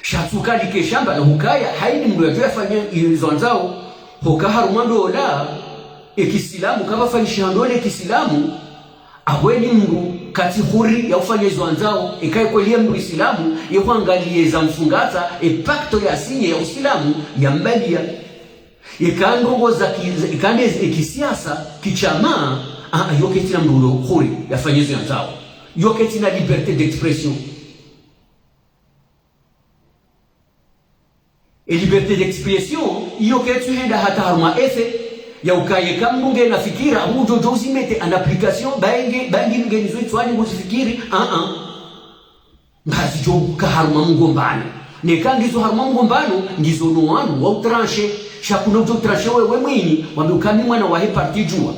shatukali ke shamba na ukaya haidi mndu yafanya izonzao hoka harumando la ekisilamu kama fanyisha ndole ekisilamu aweni mndu kati huri ya ufanye zwanzao ikaye kwelia mndu islamu yekuangalie za mfungata pacto ya sinye ya usilamu ya mbalia ikandongo za ikande kisiasa kichama yoketi na mndu huri ya fanye zwanzao yoketi na liberté d'expression et liberté d'expression yoketi henda hata haruma efe ya ukaye kambunge na fikira abujo jozi mete an application bangi ngeni zwitwani nguzifikiri ngazi jo ka haruma ngombano ne kangizo haruma ngombano ngizo no wanu wa utranche shakuno jo tranche wewe mwini wamukami mwana wa parti jua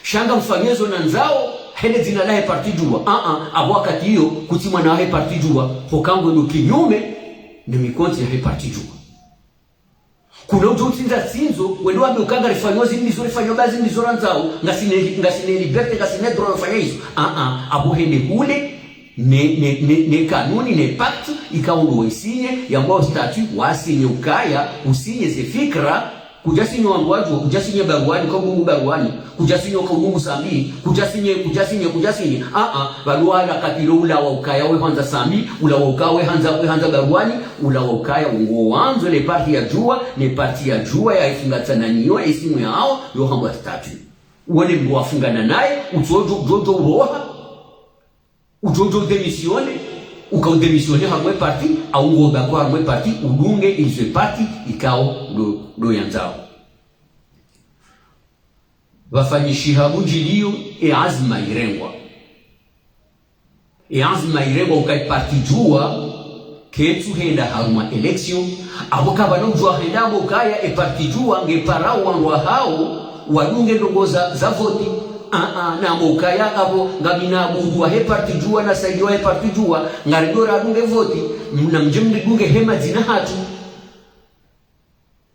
shanga mfanyezo na nzao hele zina la parti jua abo wakati hiyo kuti mwana wa parti jua hokango ndo kinyume ni mikonti ya parti jua kuna ujotinza sinzo wendo amekanga rifanyozi mizuri fanyo bazi mizuri nzao ngasine liberté ngasine droit fanya hizo abo hene hule ne kanuni ne pacte ikaundu isinye yambao statut wasinye ukaya usinye ze fikra kujasinye wangwaju kujasinye baruani kwa mungu baruani kujasinye kwa mungu sambi kujasinye baruana katilo ula wa ukaya we hanza sambi ula wa ukawe hanza baruani ula wa ukaya ungo wanzo ne parti ya jua ya ifungatana niyo isimu yao yo hamba statut uone mbo afungana naye ujojo roha ujojo demisione ukaudemisione hamwe parti au ngoba kwa hamwe parti udunge ilse parti ikao do yanzao wafanyishiha bujilio azma irengwa ukai parti jua ketu henda haruma election aboka banojua henda mokaya parti jua nge parao wanwa hao wadunge ndongoza za voti na mokaya abo ngabina bundu wa parti jua na saidi wa parti jua ngaridora adunge voti na mjemdi dunge hema zina hatu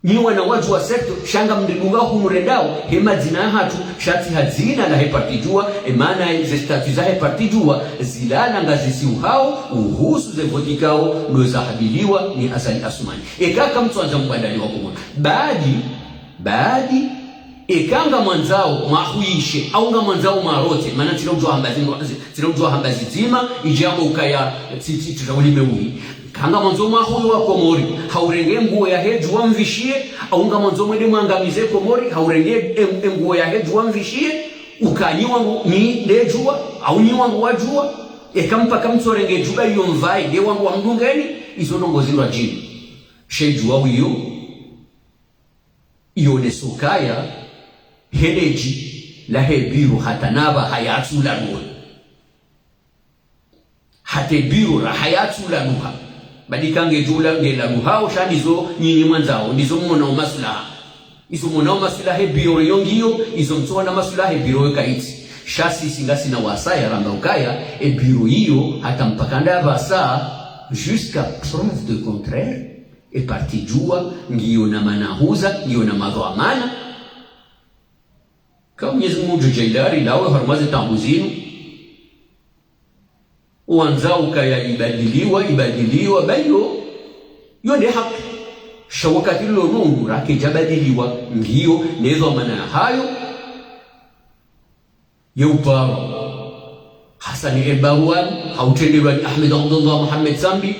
niwa na watu wa sekto shanga mdunga humurendao hema zina hatu shati hazina na parti jua emana ze statu za parti jua zilala ngazisi uhao uhusu ze voti kao ndo zahabiliwa ni asali asumani ekaka mtu anza mbadali wa kumona baadi ekanga mwanzao mahuishe au nga mwanzao marote maana tinojua hambazi zima ijambo ukaya tutaulime kanga mwanzo mahuyo wa Komori haurenge nguo ya heju wa mvishie au nga mwanzo mwede mwangamize Komori haurenge nguo ya heju wa mvishie ukanyiwa ni lejua au nyiwa wajua ekampa kamsorenge juba iyo mvai de wangu wa mdungeni izo nongozilwa jini shejua wiyo iyo nesokaya heneji la hebiru hatanaba hayatula nuha hatebiru la hayatula nuha badikange jula ngela nuha shanizo nyinyi mwanzao ndizo mmonao maslaha izo mmonao maslaha hebiru yongiyo izo mtona maslaha hebiru kaiti shasi singasi na wasaya ramba ukaya ebiru hiyo hata mpakanda basa jusqu'à preuve de contraire parti jua ngiyo na manahuza ngiyo na madhamana kama Mwenyezi Mungu Jailari lawe harmazi tambuzinu uanzao kaya ibadiliwa bayo yonde haki shawakati lo nungu rake jabadiliwa ngiyo nezo mana hayo yeuparo Hasani Elbaruan hautendewa ni Ahmed Abdullah Muhammad Sambi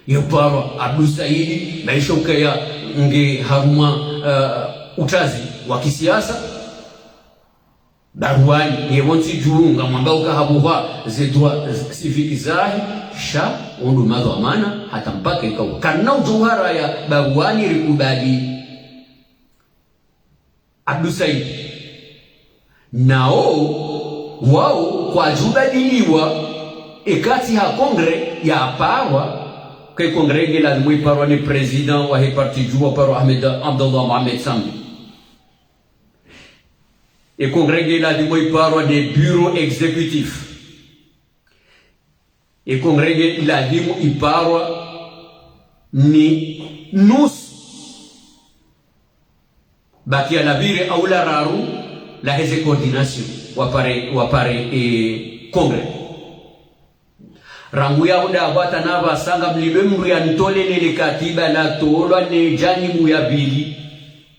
yeuparo Abdul Saidi maisha ukaya nge haruma utazi wa kisiasa Baruani yewonsi jurunga mwambao kahabuwa zedwa siviki zahi sha ondu madho amana hata mpaka ikawa karna ujuhara ya Baruani rikubali Abdul Said nao wao kwa jubadiliwa ekati ha kongre ya parwa kai kongre ngela mwi parwa ni president wa he parti jua parwa Ahmed Abdullah Mohamed Sambi et congrégé là du paroi des bureaux exécutifs et congrégé là du paroi ni nusu bakia la vire au la raru la heze coordination wapare kongre rangu ya uda wata nava sanga mlibe mru ya ntole nele katiba la tolwa ne jani mu ya bili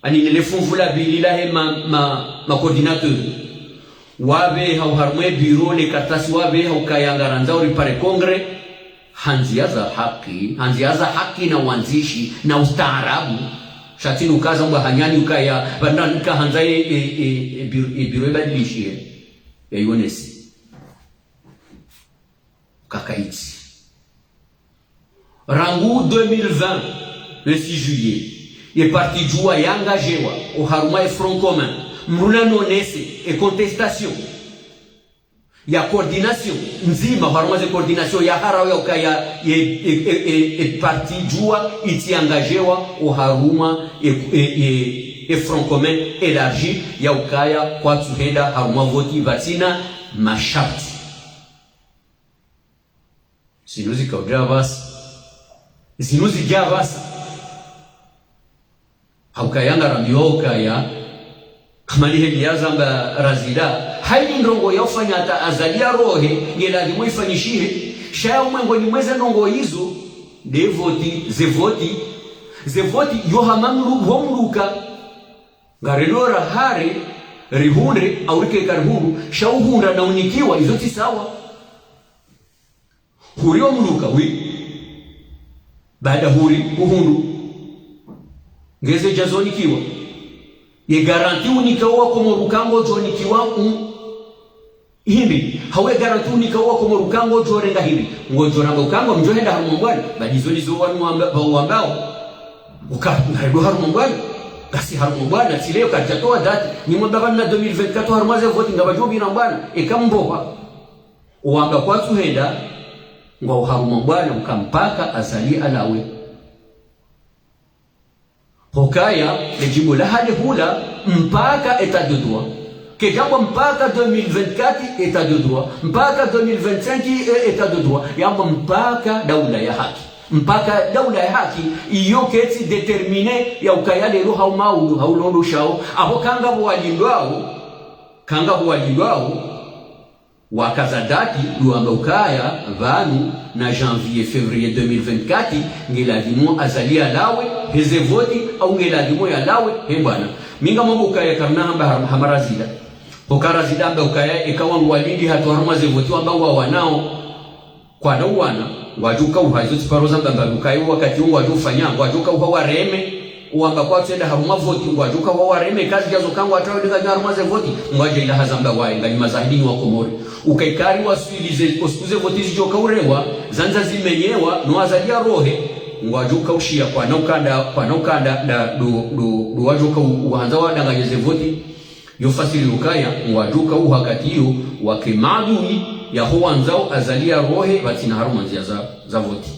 ani nele funfula bili la he ma coordinateur wabe hau harmwe biro le katasi wabe hau kayangaranza uri pare kongre hanziaza haki na wanzishi na ustaarabu shatini ukaza mba hanyani ukaya bandika hanzaye biro ibadilishie ya yonesi kakaiti rangu 2020 le 6 juillet est parti joua et engagé au haruma et front commun mruna nonese et contestation ya coordination nzima haruma ze coordination ya harawe ukaya et parti joua iti engagé au haruma et front commun élargi ya ukaya kwa tuhenda haruma voti vatina masharti sinuzi kaujavas sinuzi javas haukayanga ramioka ya kamali heli yazamba razida haini ndongo ya ufanya ata azalia rohe ngelazimo ifanyishihe shaya umwengo ni mweze ndongo hizo zevoti yohamamru womruka ngaredora hare rihunre aurike karhuru shauhunda na unikiwa izoti sawa huri wa muluka wi baada huri uhundu ngeze jazoni kiwa ye garanti unikawa kwa morukango joni kiwa hindi hawe garanti unikawa kwa morukango jorenga hindi ngojora ngokango mjohenda harumongwani badizoni zo wanu ambao ukaredo harumongwani kasi harumongwani atileo kajatoa dati ni mwababa na 2024 harumaze voti ngabajobi na mbwana ekamboha uamba kwa tuhenda ngwa uharuma bwana ukampaka azali alawe hokaya lejibu la hali hula mpaka etat de droit kejambo mpaka 2024 etat de droit mpaka 2025 etat de droit yambo mpaka daula ya haki mpaka daula ya haki iyo keti determine ya ukaya lero haumaulu haulondo shao abo kanga bo walindwao wakazadati luamba ukaya vanu na janvier février 2024 ngeladimo azalia lawe heze voti au ngeladimo ya lawe bwana minga mambo ukaya karna hamarazida pokarazida amba ukaya ikawa walindi hatu harmaze voti ambao wanao kwa dawana wajuka uhazo tiparoza ngamba ukaya wakati wajufanya wajuka uhawa reme uamba kwa tenda haruma voti wajuka uhawa reme kazi jazo kangu atawe dinga harmaze voti ngwaje ila hazamba wae ngani mazahidini wa Komori ukaikari wasuilize oskuze voti zijoka urewa zanza zimenyewa no azalia rohe ngwajuka ushia kwa naukanda da do wajuka uhanza wadanganyeze voti yofasili ukaya ngwajuka uhakatiyo wakimadui ya huanzao azalia rohe batina haruma nzia za voti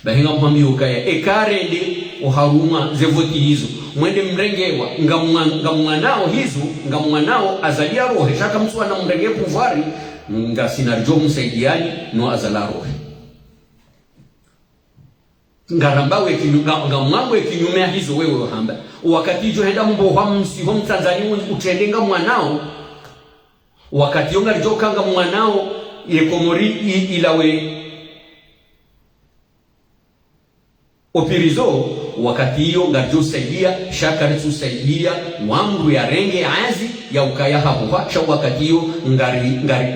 bahinga mpambi ukaya ekarende uharuma ze voti hizo mwende mrengewa ngamwanao hizo ngamwanao azalia rohe shaka msuwa na mrenge kuvari nga sinarjo msaidiani no azala rohe ngarambawe ngamwango kinyumea hizo wewe hamba wakati jo henda mboha msiho mtanzania utendenga mwanao wakati yonga rijokanga mwanao ye Komori ilawe opirizo wakati hiyo ngarjo saidia shakari tusaidia wangu ya renge azi ya ukaya hapo wacha wakati hiyo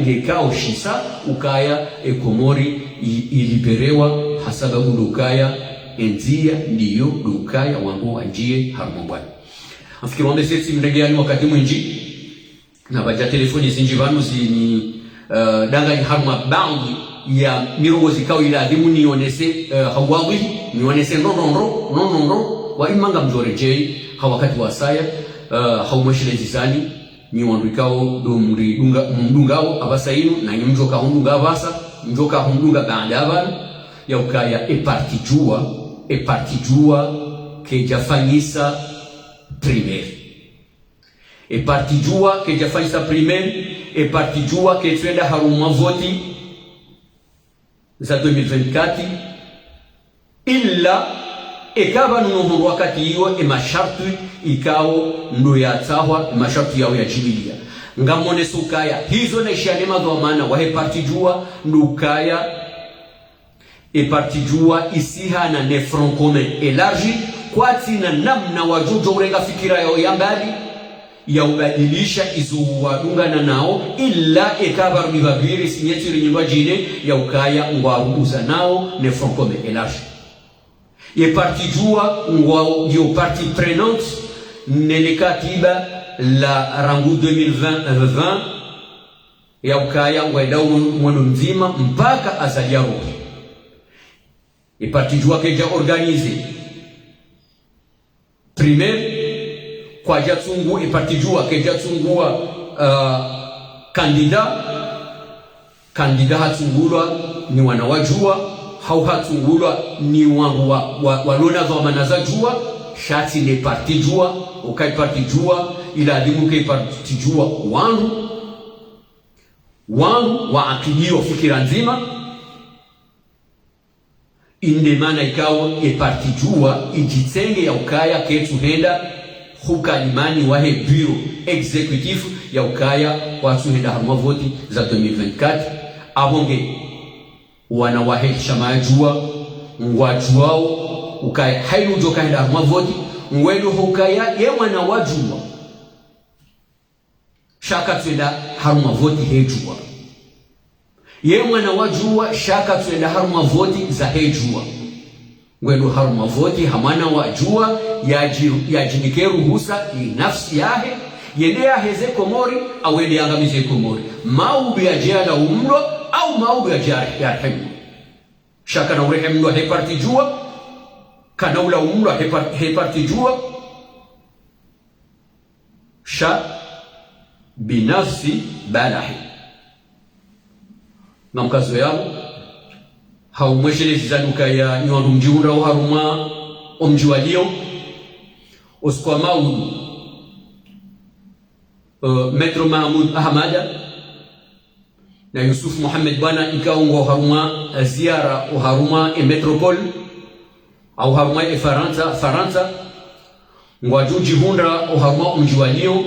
ngekao shisa ukaya Komori iliberewa hasaba ukaya enzia ndiyo ukaya wangu anjie harumongwani afikiri wambe sisi mregeani wakati mwinji na baja telefoni zinjivanu zini danga haruma bound ya mirongo zikao ila adimu nionese hawawi nionese nonondo wa imanga mjorejei hawakati wa saya hawumweshile zizani niwandikao do mdungao abasainu na mjoka hundunga abasa mjoka hundunga baada ya ukaya epartijua kejafanyisa primaire epartijua kejafanyisa primaire epartijua ketwenda haruma voti za 2024 illa ekaba nuno wakati hiyo masharti ikao ndo yatahwa masharti yao ya jibilia ngamone sukaya hizo na ishanema za maana wahe parti jua ndukaya parti jua isiha na ne front commun élargi kwati na namna wajojo urenga fikira yao ya mbali ya ubadilisha izo wadungana nao illa ekaba ribabiri sinyetiri nyumba jine ya ukaya ngwaruza nao ne front commun élargi ye parti jua ngwao dio parti prenante nele katiba la rangu 2020 ya ukaya ngwaidao mwono mzima mpaka azalia rohi ye parti jua keja organize primaire kwa jatsungu ye parti jua keja tsungua kandida hatsungulwa ni wanawajua hau hatungulwa ni wangu walona za manaza jua shati ne parti jua ukai parti jua ila adimu ke parti jua wangu wa akilio fikira nzima inde mana ikawa parti jua ijitenge ya ukaya ketu henda hukalimani wahe bureau executif ya ukaya watu henda harma voti za 2024 abonge wanawahe shama jua ngwajuao ukaya hailu joka henda harma voti ngwenu hukaya ye wana wajua shaka tuenda harma voti hejua ye mwana wajua shaka tuenda harma voti za hejua ngwenu harma voti hamana wajua yajinike ruhusa nafsi yahe yendea heze komori awende angamize komori maudu ya jala umlo au maudu ya yarhemu shaka na urehemu he parti jua kana ula umlo he parti jua sha binafsi balahi na mkazo yao haumweshelezi zanuka ya nywandu mjiunda au haruma omjiwalio oskwa maudu Metro Mahmoud Ahmada na Yusuf Muhammad bwana ikaungwa haruma ziara uharuma metropole au haruma Faransa ngwajuji hunda uharuma umjiwalio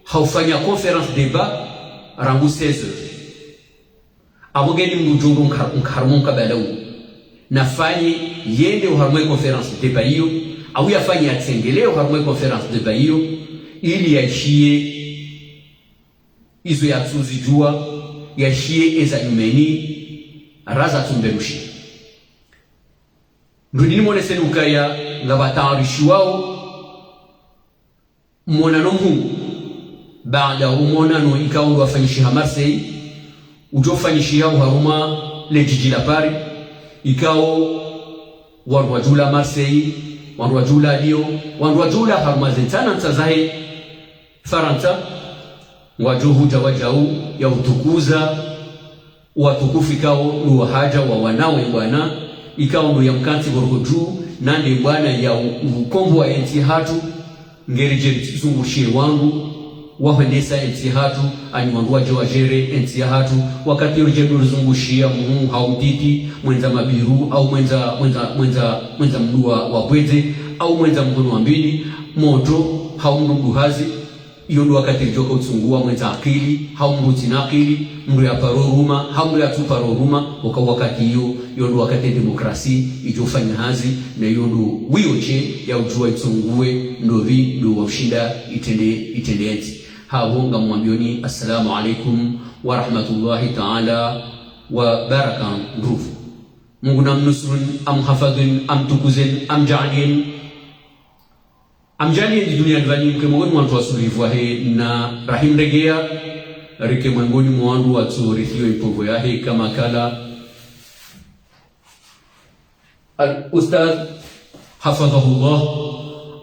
haufanya conference débat rangu 16 abogeni mjungu nkarmu kabala nafanye yende uharuma conference débat hiyo au yafanye atengele uharuma conference débat hiyo ili yashie izo ya tuzi jua yashie eza nyumeni raza tumberushi ndini mwone senu ukaya ngabatarishi wao mwanano mhungu baada umonano ikaundu wafanyishiha Marseille ujofanyishiha uharuma lejiji la Paris ikao warwajula Marseille warwajula Lyon warwajula haruma zentana ntazahe Faransa wajuhu wajau ya utukuza watukufu ikao nuwa haja wa wanawe bwana ikao ndo ya mkanti gorgoju nande bwana ya ukombo wa enti hatu ngerije zungushie wangu wahendesa enti hatu anywandu waje wajere enti hatu wakati urjedu zungushia muhu haumtiti mwenza mabiru au mwenza mdua wa bweze au mwenza mkono wa mbili moto haumrudu hazi iyo ndo wakati joka utsungua mwenza akili haumruti na akili mru ya paroruma haumru ya tuparoruma wakati hiyo ndo wakati demokrasi ijofanya hazi na iyo ndo wioche ya ujua itsungue ndo wafshinda itende eti hahunga mwambioni assalamu alaikum wa rahmatullahi ta'ala wa barakatuh. Mungu namnusurun amhafadhin amtukuzin amjalin amjani di dunia dvani mkemongoni mwantu wasulivu wahe na rahim regea rike mwangoni mwandu waturithio ipovo yahe kama kala al-Ustadh hafadhahullah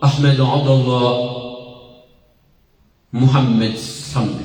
Ahmed Abdullah Muhammad Samdi.